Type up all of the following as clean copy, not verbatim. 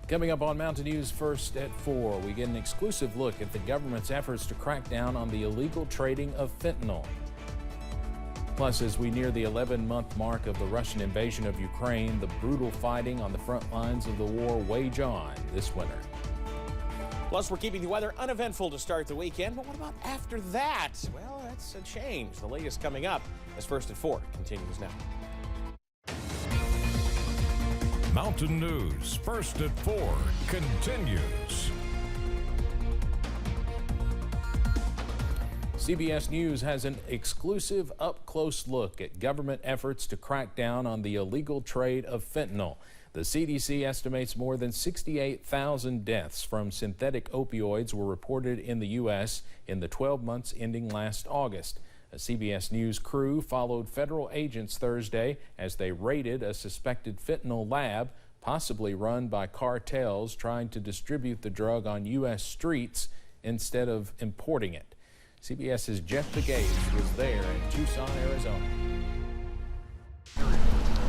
Coming up on Mountain News First at 4, we get an exclusive look at the government's efforts to crack down on the illegal trading of fentanyl. Plus, as we near the 11-month mark of the Russian invasion of Ukraine, the brutal fighting on the front lines of the war wage on this winter. Plus, we're keeping the weather uneventful to start the weekend, but what about after that? Well, that's a change. The latest coming up as First at 4 continues now. Mountain News First at 4 continues. CBS News has an exclusive up-close look at government efforts to crack down on the illegal trade of fentanyl. The CDC estimates more than 68,000 deaths from synthetic opioids were reported in the U.S. in the 12 months ending last August. A CBS News crew followed federal agents Thursday as they raided a suspected fentanyl lab, possibly run by cartels trying to distribute the drug on U.S. streets instead of importing it. CBS's Jeff Pegues was there in Tucson, Arizona.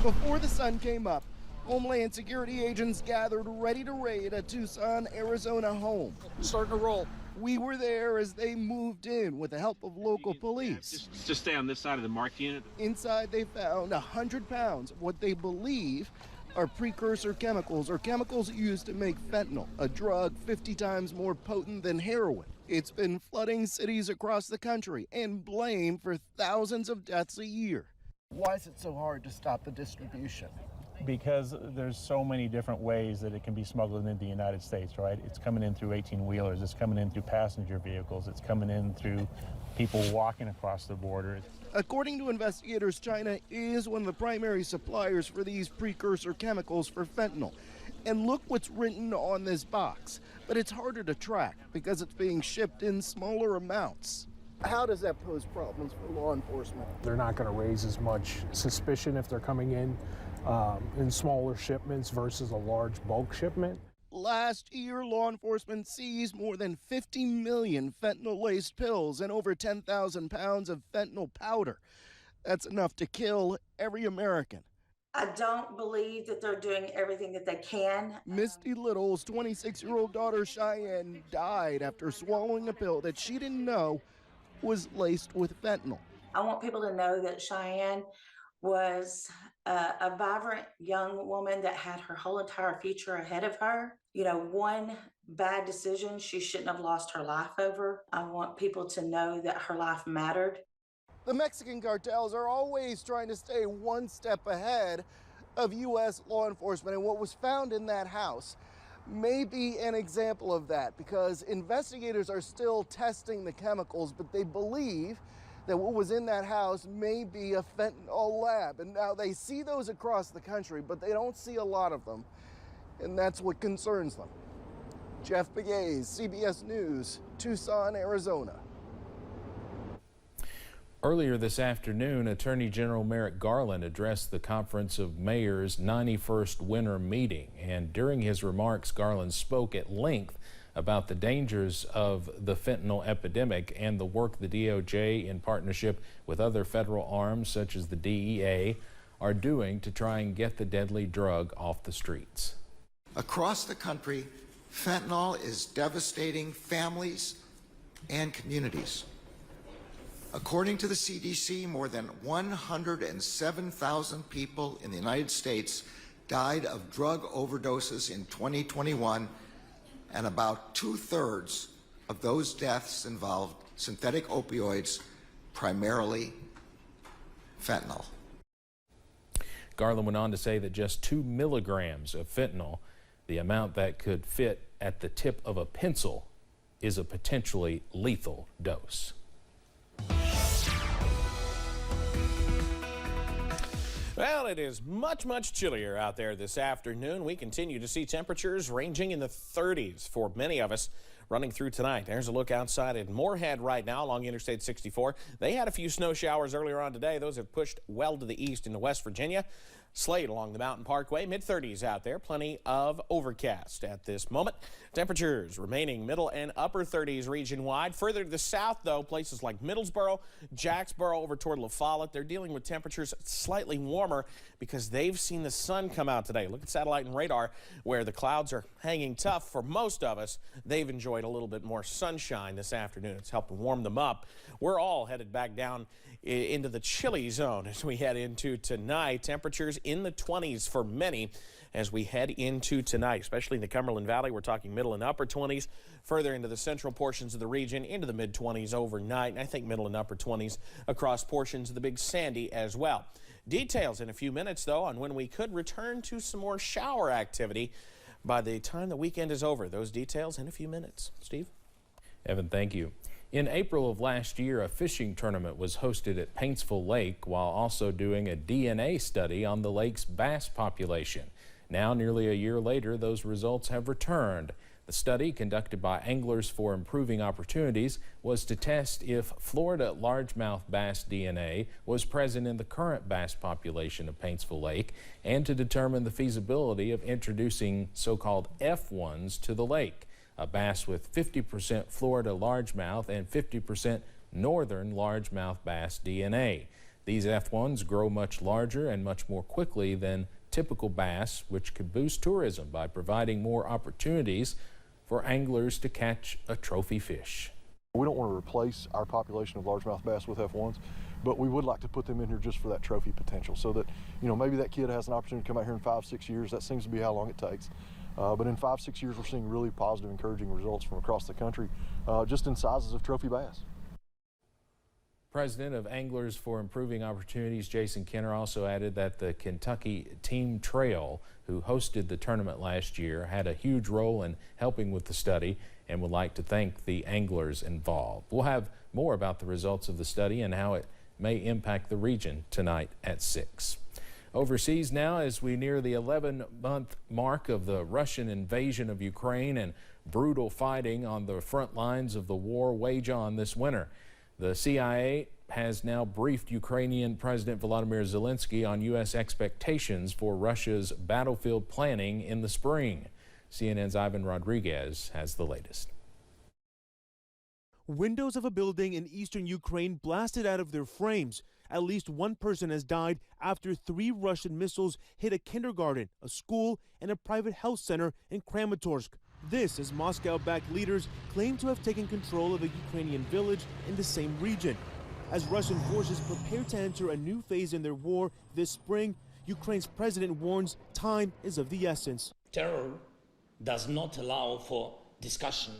Before the sun came up, Homeland Security agents gathered ready to raid a Tucson, Arizona home. Starting to roll. We were there as they moved in with the help of local police. Just stay on this side of the marked unit. Inside they found 100 pounds of what they believe are precursor chemicals, or chemicals used to make fentanyl, a drug 50 times more potent than heroin. It's been flooding cities across the country and blamed for thousands of deaths a year. Why is it so hard to stop the distribution? Because there's so many different ways that it can be smuggled into the United States, right? It's coming in through 18-wheelers, it's coming in through passenger vehicles, it's coming in through people walking across the border. According to investigators, China is one of the primary suppliers for these precursor chemicals for fentanyl. And look what's written on this box. But it's harder to track because it's being shipped in smaller amounts. How does that pose problems for law enforcement? They're not going to raise as much suspicion if they're coming in smaller shipments versus a large bulk shipment. Last year, law enforcement seized more than 50 million fentanyl-laced pills and over 10,000 pounds of fentanyl powder. That's enough to kill every American. I don't believe that they're doing everything that they can. Misty Little's 26-year-old daughter Cheyenne died after swallowing a pill that she didn't know was laced with fentanyl. I want people to know that Cheyenne was a vibrant young woman that had her whole entire future ahead of her. You know, one bad decision she shouldn't have lost her life over. I want people to know that her life mattered. The Mexican cartels are always trying to stay one step ahead of U.S. law enforcement, and what was found in that house may be an example of that, because investigators are still testing the chemicals, but they believe that what was in that house may be a fentanyl lab. And now they see those across the country, but they don't see a lot of them, and that's what concerns them. Jeff Pegues, CBS News, Tucson, Arizona. Earlier this afternoon, Attorney General Merrick Garland addressed the Conference of Mayors' 91st winter meeting. And during his remarks, Garland spoke at length about the dangers of the fentanyl epidemic and the work the DOJ, in partnership with other federal arms such as the DEA, are doing to try and get the deadly drug off the streets. Across the country, fentanyl is devastating families and communities. According to the CDC, more than 107,000 people in the United States died of drug overdoses in 2021, and about 2/3 of those deaths involved synthetic opioids, primarily fentanyl. Garland went on to say that just 2 milligrams of fentanyl, the amount that could fit at the tip of a pencil, is a potentially lethal dose. Well, it is much, much chillier out there this afternoon. We continue to see temperatures ranging in the 30s for many of us running through tonight. There's a look outside at Moorhead right now along Interstate 64. They had a few snow showers earlier on today. Those have pushed well to the east into West Virginia. Slate along the Mountain Parkway, mid-30s out there. Plenty of overcast at this moment. Temperatures remaining middle and upper 30s region-wide. Further to the south, though, places like Middlesboro, Jacksboro, over toward La Follette, they're dealing with temperatures slightly warmer because they've seen the sun come out today. Look at satellite and radar where the clouds are hanging tough for most of us. They've enjoyed a little bit more sunshine this afternoon. It's helped warm them up. We're all headed back down into the chilly zone as we head into tonight. Temperatures in the 20s for many as we head into tonight, especially in the Cumberland Valley. We're talking middle and upper 20s. Further into the central portions of the region, into the mid-20s overnight, and I think middle and upper 20s across portions of the Big Sandy as well. Details in a few minutes, though, on when we could return to some more shower activity by the time the weekend is over. Those details in a few minutes. Steve? Evan, thank you. In April of last year, a fishing tournament was hosted at Paintsville Lake while also doing a DNA study on the lake's bass population. Now, nearly a year later, those results have returned. The study, conducted by Anglers for Improving Opportunities, was to test if Florida largemouth bass DNA was present in the current bass population of Paintsville Lake and to determine the feasibility of introducing so-called F1s to the lake, a bass with 50% Florida largemouth and 50% northern largemouth bass DNA. These F1s grow much larger and much more quickly than typical bass, which could boost tourism by providing more opportunities for anglers to catch a trophy fish. We don't want to replace our population of largemouth bass with F1s, but we would like to put them in here just for that trophy potential so that, you know, maybe that kid has an opportunity to come out here in 5-6 years. That seems to be how long it takes. But in 5-6 years, we're seeing really positive, encouraging results from across the country, just in sizes of trophy bass. President of Anglers for Improving Opportunities, Jason Kenner, also added that the Kentucky Team Trail, who hosted the tournament last year, had a huge role in helping with the study and would like to thank the anglers involved. We'll have more about the results of the study and how it may impact the region tonight at 6. Overseas now, as we near the 11-month mark of the Russian invasion of Ukraine and brutal fighting on the front lines of the war wage on this winter. The CIA has now briefed Ukrainian President Volodymyr Zelensky on U.S. expectations for Russia's battlefield planning in the spring. CNN's Ivan Rodriguez has the latest. Windows of a building in eastern Ukraine blasted out of their frames. At least one person has died after 3 Russian missiles hit a kindergarten, a school, and a private health center in Kramatorsk. This as Moscow-backed leaders claim to have taken control of a Ukrainian village in the same region. As Russian forces prepare to enter a new phase in their war this spring, Ukraine's president warns time is of the essence. Terror does not allow for discussion.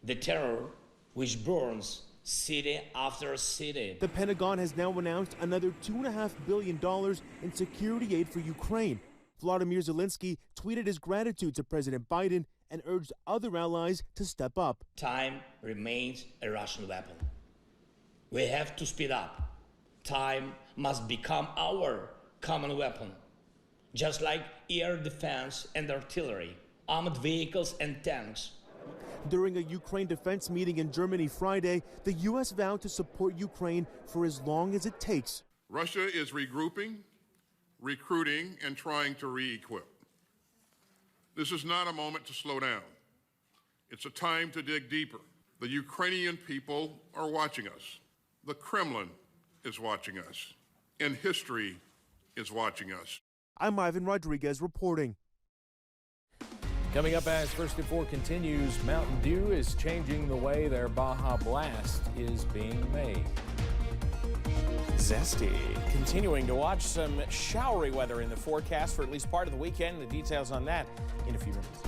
The terror which burns city after city. The Pentagon has now announced another $2.5 billion in security aid for Ukraine. Volodymyr Zelensky tweeted his gratitude to President Biden and urged other allies to step up. Time remains a Russian weapon. We have to speed up. Time must become our common weapon. Just like air defense and artillery, armored vehicles and tanks. During a Ukraine defense meeting in Germany Friday, the U.S. vowed to support Ukraine for as long as it takes. Russia is regrouping, recruiting, and trying to re-equip. This is not a moment to slow down. It's a time to dig deeper. The Ukrainian people are watching us. The Kremlin is watching us. And history is watching us. I'm Ivan Rodriguez reporting. Coming up as First at 4 continues, Mountain Dew is changing the way their Baja Blast is being made. Zesty. Continuing to watch some showery weather in the forecast for at least part of the weekend. The details on that in a few minutes.